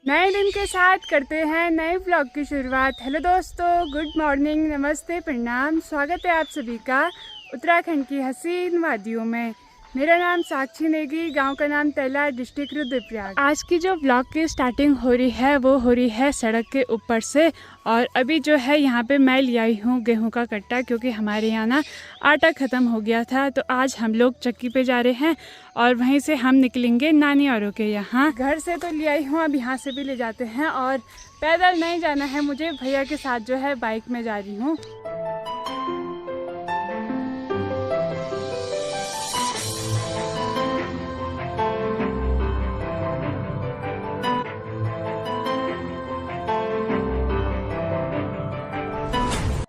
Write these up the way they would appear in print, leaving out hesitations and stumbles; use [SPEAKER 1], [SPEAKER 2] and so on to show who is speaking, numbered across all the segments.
[SPEAKER 1] नए दिन के साथ करते हैं नए ब्लॉग की शुरुआत। हेलो दोस्तों, गुड मॉर्निंग, नमस्ते, प्रणाम। स्वागत है आप सभी का उत्तराखंड की हसीन वादियों में। मेरा नाम साक्षी नेगी, गांव का नाम तैला, डिस्ट्रिक्ट रुद्रप्रयाग। आज की जो ब्लॉग की स्टार्टिंग हो रही है वो हो रही है सड़क के ऊपर से। और अभी जो है यहाँ पे मैं ले आई हूँ गेहूँ का कट्टा, क्योंकि हमारे यहाँ ना आटा ख़त्म हो गया था। तो आज हम लोग चक्की पे जा रहे हैं और वहीं से हम निकलेंगे नानी औरों के यहाँ। घर से तो ले आई हूँ, अब यहाँ से भी ले जाते हैं। और पैदल नहीं जाना है मुझे, भैया के साथ जो है बाइक में जा रही हूँ।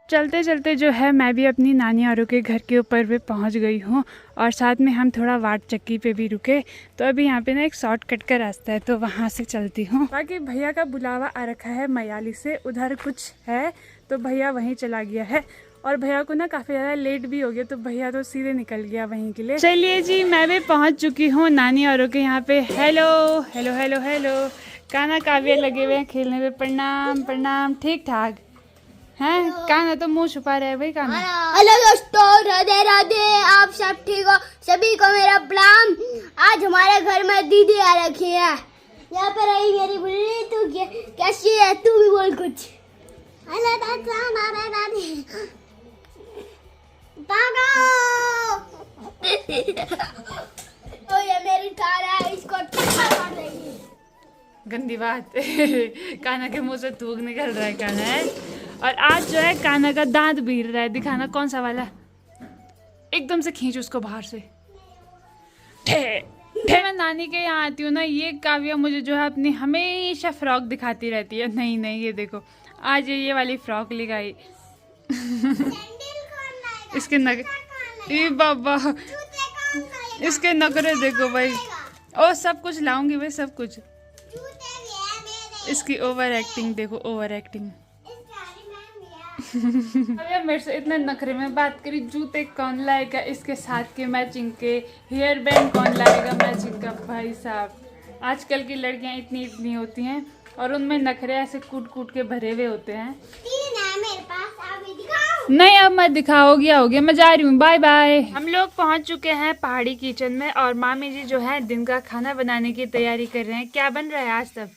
[SPEAKER 1] चलते चलते जो है मैं भी अपनी नानी औरों के घर के ऊपर पे पहुंच गई हूं। और साथ में हम थोड़ा वाट चक्की पे भी रुके। तो अभी यहाँ पे ना एक शॉर्टकट का रास्ता है, तो वहाँ से चलती हूँ। बाकी भैया का बुलावा आ रखा है मयाली से, उधर कुछ है तो भैया वहीं चला गया है। और भैया को ना काफ़ी ज़्यादा लेट भी हो गया, तो भैया तो सीधे निकल गया वहीं के लिए। चलिए जी, मैं भी पहुँच चुकी हूँ नानी औरों के यहाँ पे। हेलो हेलो हेलो हेलो, काना काव्य लगे हुए हैं खेलने में। प्रणाम प्रणाम, ठीक ठाक हैं? काना तो मुंह छुपा रहे भाई। काना
[SPEAKER 2] हेलो दोस्तों, राधे राधे, आप सब ठीक हो? सभी को मेरा प्रणाम। आज हमारे घर में दीदी आ रखी है। यहाँ पर आई मेरी बुल्ली। तू कैसी है? तू भी बोल कुछ। हेलो दादा, नाना नानी, तो ये मेरी कार है, इसको टक्कर मार देगी।
[SPEAKER 1] गंदी बात काना के मुंह से थूक निकल रहा है काना है। और आज जो है काना का दांत भीर रहा है। दिखाना कौन सा वाला। एकदम से खींच उसको बाहर से। मैं नानी के यहाँ आती हूँ ना, ये काव्या मुझे जो है अपनी हमेशा फ्रॉक दिखाती रहती है। नहीं नहीं, ये देखो आज ये वाली फ्रॉक ले गई। इसके ए बाबा, इसके नखरे देखो भाई। ओ सब कुछ लाऊंगी भाई, सब कुछ। इसकी ओवर एक्टिंग देखो, ओवर एक्टिंग। अरे मेरे से इतने नखरे में बात करी। जूते कौन लाएगा इसके साथ के मैचिंग के, हेयर बैंड कौन लाएगा मैचिंग का। भाई साहब, आजकल की लड़कियां इतनी इतनी होती हैं और उनमें नखरे ऐसे कूट कूट के भरे हुए होते हैं।
[SPEAKER 2] मेरे पास अभी दिखाओ।
[SPEAKER 1] नहीं अब मत दिखाओ, हो गया मैं जा रही हूँ, बाय बाय। हम लोग पहुँच चुके हैं पहाड़ी किचन में और मामी जी जो है दिन का खाना बनाने की तैयारी कर रहे हैं। क्या बन रहा है आज तब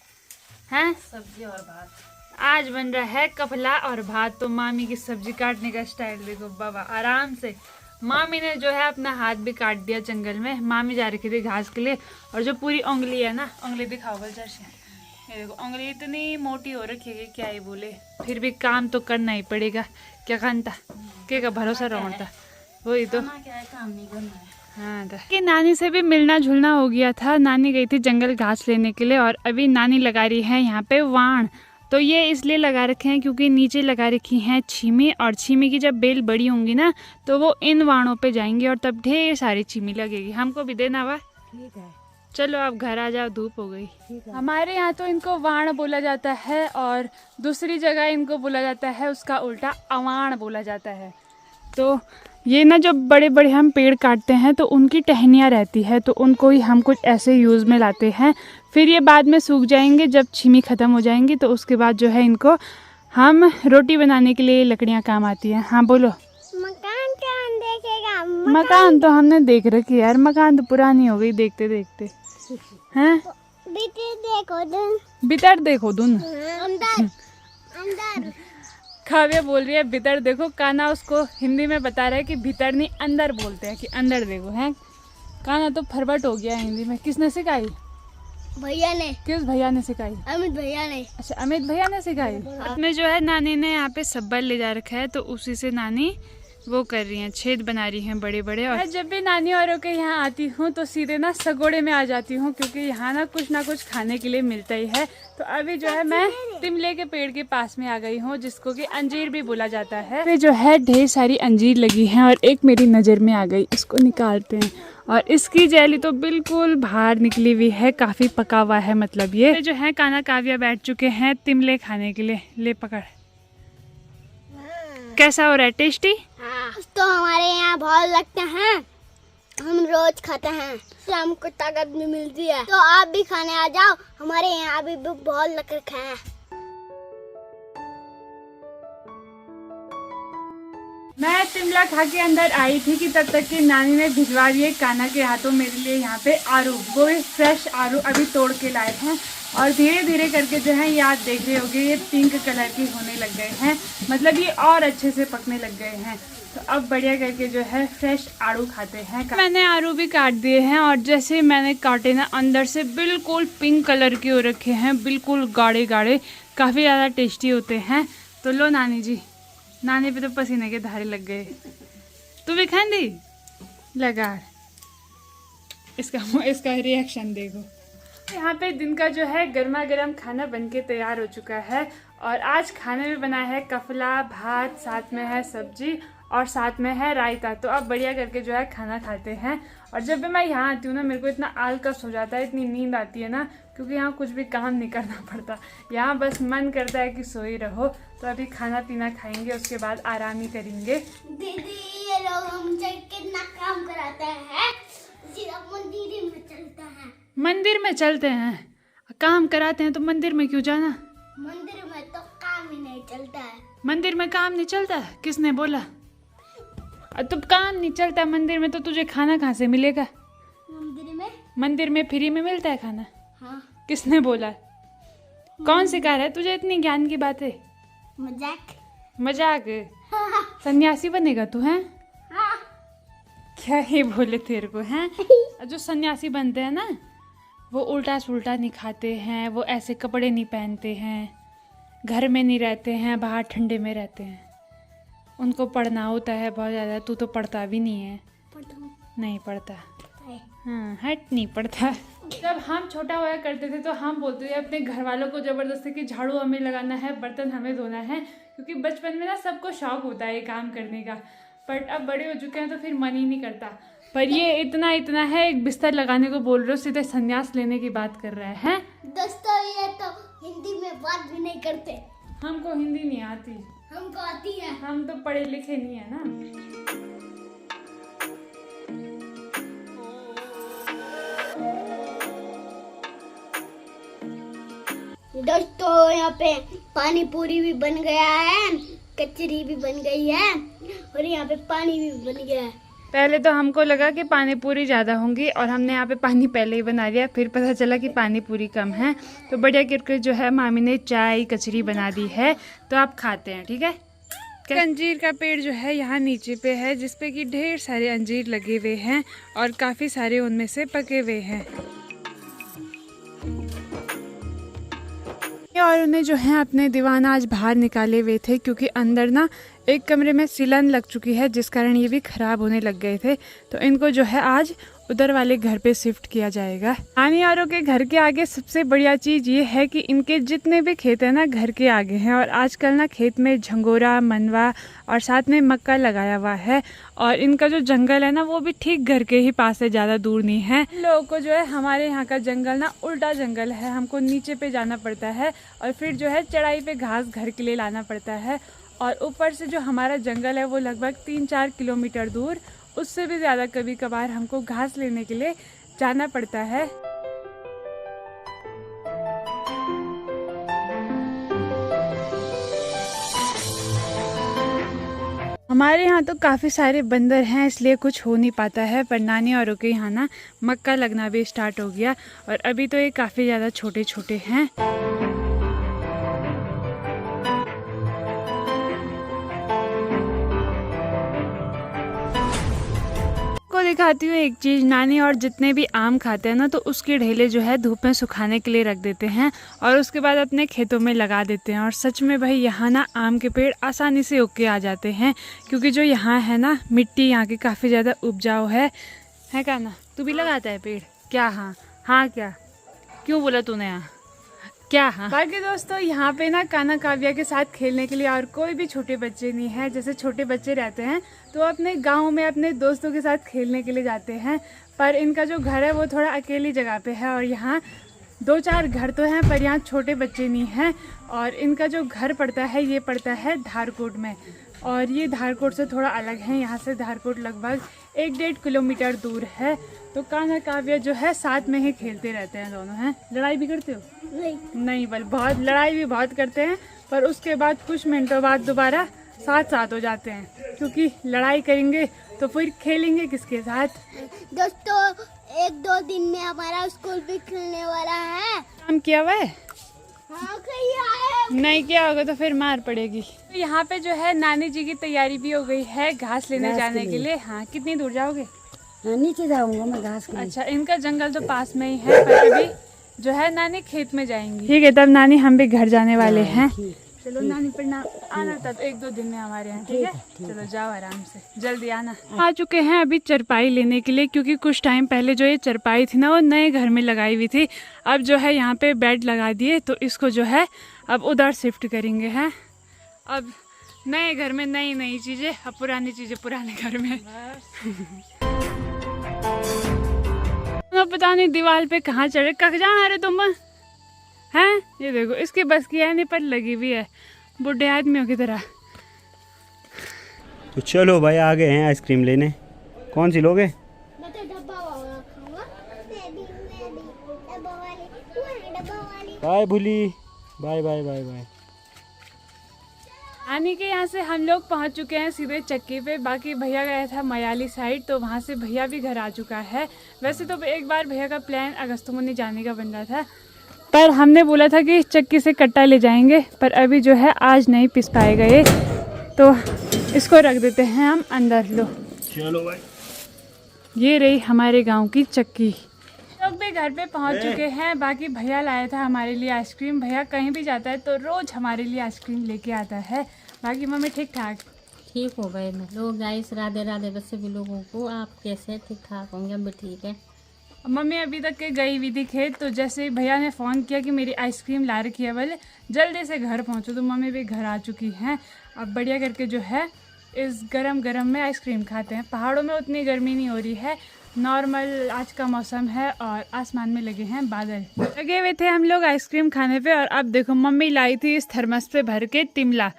[SPEAKER 1] हैं?
[SPEAKER 3] सब्जी और भात।
[SPEAKER 1] आज बन रहा है कपला और भात। तो मामी की सब्जी काटने का स्टाइल देखो बाबा, आराम से। मामी ने जो है अपना हाथ भी काट दिया जंगल में। मामी जा रखी थी घास के लिए। और जो पूरी उंगली है ना, उंगली दिखाओ बल जैसे, ये देखो उंगली इतनी मोटी हो रखी है, क्या ही बोले। फिर भी काम तो करना ही पड़ेगा, क्या खानता के का भरोसा रहा। वही तो
[SPEAKER 3] क्या है, काम नहीं करना है।
[SPEAKER 1] हाँ कि नानी से भी मिलना जुलना हो गया था। नानी गई थी जंगल घास लेने के लिए और अभी नानी लगा रही है यहाँ पे वाण। तो ये इसलिए लगा रखे हैं क्योंकि नीचे लगा रखी हैं छीमी, और छीमी की जब बेल बड़ी होंगी ना तो वो इन वाणों पे जाएंगी और तब ढेर सारी छीमी लगेगी। हमको भी देना हुआ।
[SPEAKER 3] ठीक है,
[SPEAKER 1] चलो आप घर आ जाओ, धूप हो गई।
[SPEAKER 3] ठीक है।
[SPEAKER 1] हमारे यहाँ तो इनको वाण बोला जाता है और दूसरी जगह इनको बोला जाता है उसका उल्टा अवाण बोला जाता है। तो ये ना जो बड़े बड़े हम पेड़ काटते हैं तो उनकी टहनियाँ रहती है, तो उनको ही हम कुछ ऐसे यूज़ में लाते हैं। फिर ये बाद में सूख जाएंगे जब छीमी ख़त्म हो जाएंगी, तो उसके बाद जो है इनको हम रोटी बनाने के लिए लकड़ियाँ काम आती हैं। हाँ बोलो।
[SPEAKER 2] मकान कौन देखेगा?
[SPEAKER 1] मकान तो हमने देख रखी यार, मकान तो पुरानी हो गई देखते देखते हैं।
[SPEAKER 2] बेटे देखो तुम।
[SPEAKER 1] बितर देखो दुन।
[SPEAKER 2] अंदर अंदर।
[SPEAKER 1] काव्या बोल रही है भीतर देखो, काना उसको हिंदी में बता रहा है कि भीतर नहीं अंदर बोलते हैं, कि अंदर देखो हैं। काना तो फरबट हो गया हिंदी में। किसने सिखाई?
[SPEAKER 2] भैया ने।
[SPEAKER 1] किस भैया ने सिखाई?
[SPEAKER 2] अमित भैया ने।
[SPEAKER 1] अच्छा, अमित भैया ने सिखाई। अपने जो है नानी ने यहाँ पे सब्बल ले जा रखा है, तो उसी से नानी वो कर रही हैं, छेद बना रही हैं बड़े बड़े। और जब भी नानी औरों के यहाँ आती हूँ तो सीधे ना सगोड़े में आ जाती हूँ, क्योंकि यहाँ ना कुछ खाने के लिए मिलता ही है। तो अभी जो है मैं तिमले के पेड़ के पास में आ गई हूँ, जिसको कि अंजीर भी बोला जाता है। पे जो है ढेर सारी अंजीर लगी हैं और एक मेरी नज़र में आ गई, इसको निकालते हैं। और इसकी जेली तो बिल्कुल बाहर निकली हुई है, काफ़ी पका हुआ है मतलब। ये जो है काना काव्या बैठ चुके हैं तिमले खाने के लिए। ले पकड़। कैसा हो रहा है? टेस्टी?
[SPEAKER 2] हाँ। तो हमारे यहाँ बहुत लगते हैं। हम रोज खाते हैं, इससे हमको ताकत भी मिलती है। तो आप भी खाने आ जाओ, हमारे यहाँ भी बहुत लग रखे हैं।
[SPEAKER 1] मैं शिमला खा के अंदर आई थी कि तब तक कि नानी ने भिजवा दिए कान्हा के हाथों मेरे लिए यहाँ पे आलू, वो भी फ्रेश आलू अभी तोड़ के लाए हैं। और धीरे धीरे करके जो है ये आप देख रहे होंगे ये पिंक कलर की होने लग गए हैं, मतलब ये और अच्छे से पकने लग गए हैं। तो अब बढ़िया करके जो है फ्रेश आलू खाते हैं। मैंने आलू भी काट दिए हैं और जैसे मैंने काटे ना अंदर से बिल्कुल पिंक कलर के हो रखे हैं, बिल्कुल गाढ़े गाढ़े, काफ़ी ज़्यादा टेस्टी होते हैं। तो लो नानी जी, नानी पे तो पसीने के धारे लग गए। तू भी खांदी लगा, इसका रिएक्शन देखो। यहाँ पे दिन का जो है गर्मा गर्म खाना बनके तैयार हो चुका है और आज खाने में बना है कफला भात, साथ में है सब्जी और साथ में है रायता। तो अब बढ़िया करके जो है खाना खाते हैं। और जब भी मैं यहाँ आती हूँ ना मेरे को इतना आलकस हो जाता है, इतनी नींद आती है ना, क्योंकि यहाँ कुछ भी काम नहीं करना पड़ता, यहाँ बस मन करता है कि सोई रहो। तो अभी खाना पीना खाएंगे, उसके बाद आराम ही करेंगे।
[SPEAKER 2] दीदी ये लोग हमसे कितना काम कराते हैं, मंदिर में चलते हैं।
[SPEAKER 1] मंदिर में चलते हैं, काम कराते हैं तो मंदिर में क्यों जाना?
[SPEAKER 2] मंदिर में तो काम ही नहीं चलता है।
[SPEAKER 1] मंदिर में काम नहीं चलता है? किसने बोला? तो काम नहीं चलता मंदिर में तो तुझे खाना कहाँ से मिलेगा? मंदिर में फ्री में मिलता है खाना?
[SPEAKER 2] हाँ।
[SPEAKER 1] किसने बोला? कौन सिखा रहा है तुझे इतनी ज्ञान की बातें? मजाक। सन्यासी बनेगा तू? हैं
[SPEAKER 2] हाँ।
[SPEAKER 1] क्या ही बोले तेरे को हैं? जो सन्यासी बनते हैं ना वो उल्टा सुल्टा नहीं खाते हैं, वो ऐसे कपड़े नहीं पहनते हैं, घर में नहीं रहते हैं, बाहर ठंडे में रहते हैं। उनको पढ़ना होता है बहुत ज़्यादा। तू तो पढ़ता भी नहीं है। नहीं पढ़ता? हाँ, हट नहीं पढ़ता। जब हम छोटा हुआ करते थे तो हम बोलते थे अपने घर वालों को ज़बरदस्ती कि झाड़ू हमें लगाना है, बर्तन हमें धोना है, क्योंकि बचपन में ना सबको शौक होता है ये काम करने का। बट अब बड़े हो चुके हैं तो फिर मन ही नहीं करता। पर ये इतना है, एक बिस्तर लगाने को बोल रहे हो, सीधे संन्यास लेने की बात कर रहे हैं।
[SPEAKER 2] दोस्तों ये तो हिंदी में बात भी नहीं करते।
[SPEAKER 1] हमको हिंदी नहीं आती।
[SPEAKER 2] हमको आती है।
[SPEAKER 1] हम तो पढ़े लिखे नहीं है ना।
[SPEAKER 2] दोस्तों यहाँ पे पानी पूरी भी बन गया है, कचरी भी बन गई है और यहाँ पे पानी भी बन गया है।
[SPEAKER 1] पहले तो हमको लगा कि पानी पूरी ज़्यादा होंगी और हमने यहाँ पे पानी पहले ही बना लिया, फिर पता चला कि पानी पूरी कम है। तो बढ़िया करके जो है मामी ने चाय कचरी बना दी है, तो आप खाते हैं, ठीक है। अंजीर का पेड़ जो है यहाँ नीचे पे है, जिसपे कि ढेर सारे अंजीर लगे हुए हैं और काफ़ी सारे उनमें से पके हुए हैं। और उन्हें जो है अपने दीवान आज बाहर निकाले हुए थे, क्योंकि अंदर ना एक कमरे में सिलन लग चुकी है, जिस कारण ये भी ख़राब होने लग गए थे। तो इनको जो है आज उधर वाले घर पे शिफ्ट किया जाएगा। नानी औरों के घर के आगे सबसे बढ़िया चीज़ ये है कि इनके जितने भी खेत हैं ना घर के आगे हैं, और आजकल ना खेत में झंगोरा, मनवा और साथ में मक्का लगाया हुआ है। और इनका जो जंगल है ना वो भी ठीक घर के ही पास है, ज़्यादा दूर नहीं है। लोगों को जो है हमारे यहाँ का जंगल ना उल्टा जंगल है, हमको नीचे पे जाना पड़ता है और फिर जो है चढ़ाई पे घास घर के लिए लाना पड़ता है। और ऊपर से जो हमारा जंगल है वो लगभग 3-4 किलोमीटर दूर, उससे भी ज़्यादा कभी कभार हमको घास लेने के लिए जाना पड़ता है। हमारे यहाँ तो काफ़ी सारे बंदर हैं, इसलिए कुछ हो नहीं पाता है। पर नानी औरों के यहाँ ना मक्का लगना भी स्टार्ट हो गया और अभी तो ये काफ़ी ज़्यादा छोटे छोटे हैं। को दिखाती हूँ एक चीज़। नानी और जितने भी आम खाते हैं ना तो उसके ढेले जो है धूप में सुखाने के लिए रख देते हैं और उसके बाद अपने खेतों में लगा देते हैं। और सच में भाई यहाँ ना आम के पेड़ आसानी से उग के आ जाते हैं, क्योंकि जो यहाँ है ना मिट्टी यहाँ की काफ़ी ज़्यादा उपजाऊ है क्या ना? तू भी लगाता है पेड़ क्या? हाँ क्या? क्यों बोला तूने यहाँ क्या? हाँ। बाकी दोस्तों यहाँ पे ना कान्हा काव्या के साथ खेलने के लिए और कोई भी छोटे बच्चे नहीं है। जैसे छोटे बच्चे रहते हैं तो अपने गांव में अपने दोस्तों के साथ खेलने के लिए जाते हैं, पर इनका जो घर है वो थोड़ा अकेली जगह पे है और यहाँ 2-4 घर तो हैं पर यहाँ छोटे बच्चे नहीं हैं। और इनका जो घर पड़ता है ये पड़ता है धारकोट में। और ये धारकोट से थोड़ा अलग है। यहाँ से धारकोट लगभग 1-1.5 किलोमीटर दूर है। तो कान्हा काव्य जो है साथ में ही खेलते रहते हैं दोनों। हैं लड़ाई भी करते हो? नहीं बल बहुत लड़ाई भी बहुत करते हैं, पर उसके बाद कुछ मिनटों बाद दोबारा साथ हो जाते हैं, क्योंकि लड़ाई करेंगे तो फिर खेलेंगे किसके साथ।
[SPEAKER 2] दोस्तों 1-2 दिन में हमारा स्कूल भी खुलने वाला है।
[SPEAKER 1] काम किया हुआ है?
[SPEAKER 2] हाँ किया है।
[SPEAKER 1] नहीं किया होगा तो फिर मार पड़ेगी। तो यहाँ पे जो है नानी जी की तैयारी भी हो गई है घास लेने जाने के लिए। हाँ कितनी दूर जाओगे?
[SPEAKER 4] नीचे जाऊंगा मैं घास के लिए।
[SPEAKER 1] अच्छा, इनका जंगल तो पास में ही है, पर अभी जो है नानी खेत में जाएंगी। ठीक है, तब नानी हम भी घर जाने वाले हैं। चलो नानी प्रणाम, आना तब 1-2 दिन में हमारे यहाँ। ठीक है, चलो जाओ आराम से, जल्दी आना। आ चुके हैं अभी चरपाई लेने के लिए, क्योंकि कुछ टाइम पहले जो ये चरपाई थी ना वो नए घर में लगाई हुई थी। अब जो है यहाँ पे बेड लगा दिए, तो इसको जो है अब उधर शिफ्ट करेंगे। हैं अब नए घर में नई चीजें, अब पुरानी चीजें पुराने घर में। पता नहीं दीवार पे कहाँ चढ़े। कख जाना रे तुम? हैं ये देखो, इसके बस की है नहीं, पर लगी हुई है बुढ़े आदमियों की तरह।
[SPEAKER 5] तो चलो भाई आ गए हैं आइसक्रीम लेने। कौन सी लोगे?
[SPEAKER 2] मैं तो डब्बा वाला खाऊंगा। मैं भी डब्बा वाली।
[SPEAKER 5] बाय भूली, बाय बाय बाय बाय।
[SPEAKER 1] आने के यहाँ से हम लोग पहुँच चुके हैं सीधे चक्की पे। बाकी भैया गया था मयाली साइड, तो वहाँ से भैया भी घर आ चुका है। वैसे तो एक बार भैया का प्लान अगस्त मुनि जाने का बन रहा था, पर हमने बोला था कि चक्की से कट्टा ले जाएंगे, पर अभी जो है आज नहीं पिस पाएगा ये, तो इसको रख देते हैं हम अंदर। लो
[SPEAKER 5] चलो भाई,
[SPEAKER 1] ये रही हमारे गांव की चक्की। लोग भी घर पे पहुंच चुके हैं। बाकी भैया लाया था हमारे लिए आइसक्रीम। भैया कहीं भी जाता है तो रोज हमारे लिए आइसक्रीम लेके आता है। बाकी मम्मी ठीक ठाक?
[SPEAKER 3] ठीक हो गए लोग गाइस, राधे राधे बस सभी लोगों को। आप कैसे? ठीक ठाक होंगे? हम भी ठीक है।
[SPEAKER 1] मम्मी अभी तक के गई हुई थी खेत, तो जैसे भैया ने फ़ोन किया कि मेरी आइसक्रीम ला रखी है, बोले जल्दी से घर पहुंचो, तो मम्मी भी घर आ चुकी हैं। अब बढ़िया करके जो है इस गरम में आइसक्रीम खाते हैं। पहाड़ों में उतनी गर्मी नहीं हो रही है, नॉर्मल आज का मौसम है और आसमान में लगे हैं बादल। लगे हुए थे हम लोग आइसक्रीम खाने पे। और अब देखो मम्मी लाई थी इस थर्मस पे भर के तिमला।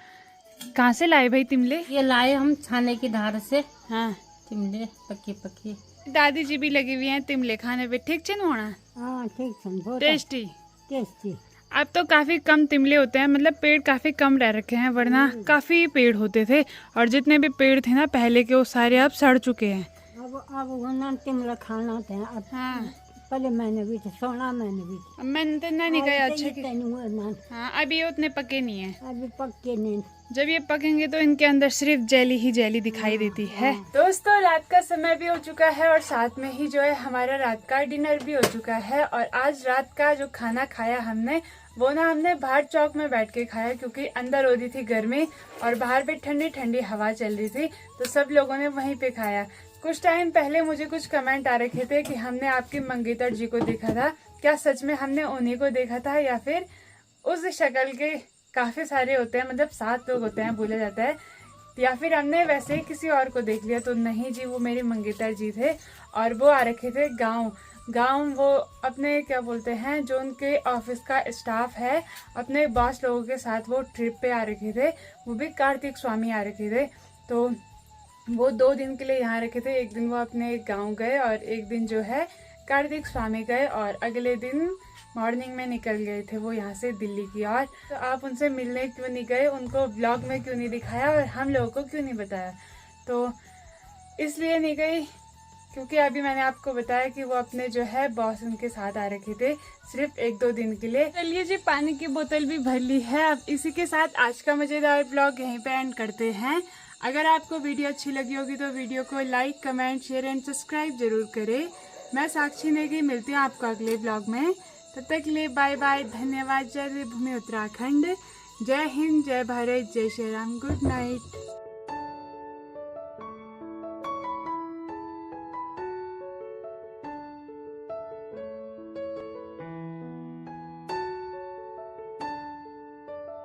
[SPEAKER 1] कहाँ से लाए भाई तिमले?
[SPEAKER 3] ये लाए हम छाने की धार से।
[SPEAKER 1] हाँ
[SPEAKER 3] तिमले पक्की।
[SPEAKER 1] दादी जी भी लगी हुई हैं तिमले खाने पे। ठीक चिन्ह होना?
[SPEAKER 4] हाँ ठीक,
[SPEAKER 1] टेस्टी।
[SPEAKER 4] टेस्टी।
[SPEAKER 1] अब तो काफ़ी कम तिमले होते हैं, मतलब पेड़ काफ़ी कम रह रखे हैं, वरना काफ़ी पेड़ होते थे। और जितने भी पेड़ थे ना पहले के, वो सारे अब सड़ चुके हैं।
[SPEAKER 4] अब तिमला खाना थे। अब
[SPEAKER 1] हाँ
[SPEAKER 4] पहले मैंने भी थे, सोना मैंने भी थे।
[SPEAKER 1] मैंने तो नहीं कहा अच्छा कि
[SPEAKER 4] नान
[SPEAKER 1] हाँ, अभी ये उतने पके नहीं है।
[SPEAKER 4] अभी पक्के नहीं।
[SPEAKER 1] जब ये पकेंगे तो इनके अंदर सिर्फ जेली ही जेली दिखाई देती है। दोस्तों रात का समय भी हो चुका है और साथ में ही जो है हमारा रात का डिनर भी हो चुका है। और आज रात का जो खाना खाया हमने, वो ना हमने बाहर चौक में बैठ के खाया, क्योंकि अंदर हो रही थी गर्मी और बाहर पे ठंडी ठंडी हवा चल रही थी, तो सब लोगों ने वहीं पे खाया। कुछ टाइम पहले मुझे कुछ कमेंट आ रखे थे कि हमने आपकी मंगेतर जी को देखा था। क्या सच में हमने उन्हीं को देखा था, या फिर उस शक्ल के काफ़ी सारे होते हैं, मतलब 7 लोग होते हैं बोला जाता है, या फिर हमने वैसे ही किसी और को देख लिया? तो नहीं जी, वो मेरे मंगेतर जी थे और वो आ रखे थे गाँव। वो अपने क्या बोलते हैं, जो उनके ऑफिस का स्टाफ है, अपने बॉस लोगों के साथ वो ट्रिप पे आ रखे थे। वो भी कार्तिक स्वामी आ रखे थे, तो वो 2 दिन के लिए यहाँ रखे थे। एक दिन वो अपने गांव गए और एक दिन जो है कार्तिक स्वामी गए, और अगले दिन मॉर्निंग में निकल गए थे वो यहाँ से दिल्ली की ओर। तो आप उनसे मिलने क्यों नहीं गए, उनको ब्लॉग में क्यों नहीं दिखाया और हम लोगों को क्यों नहीं बताया? तो इसलिए नहीं गई क्योंकि अभी मैंने आपको बताया कि वो अपने जो है बॉस उनके साथ आ रखे थे सिर्फ 1-2 दिन के लिए। चलिए जी, पानी की बोतल भी भर ली है। अब इसी के साथ आज का मज़ेदार ब्लॉग यहीं पे एंड करते हैं। अगर आपको वीडियो अच्छी लगी होगी तो वीडियो को like, comment, share and subscribe जरूर करें। मैं साक्षी नेगी, मिलती हूँ आपको अगले ब्लॉग में। तब तक के लिए बाय बाय, धन्यवाद। जय देवभूमि उत्तराखंड, जय हिंद, जय भारत, जय श्री राम, गुड नाइट।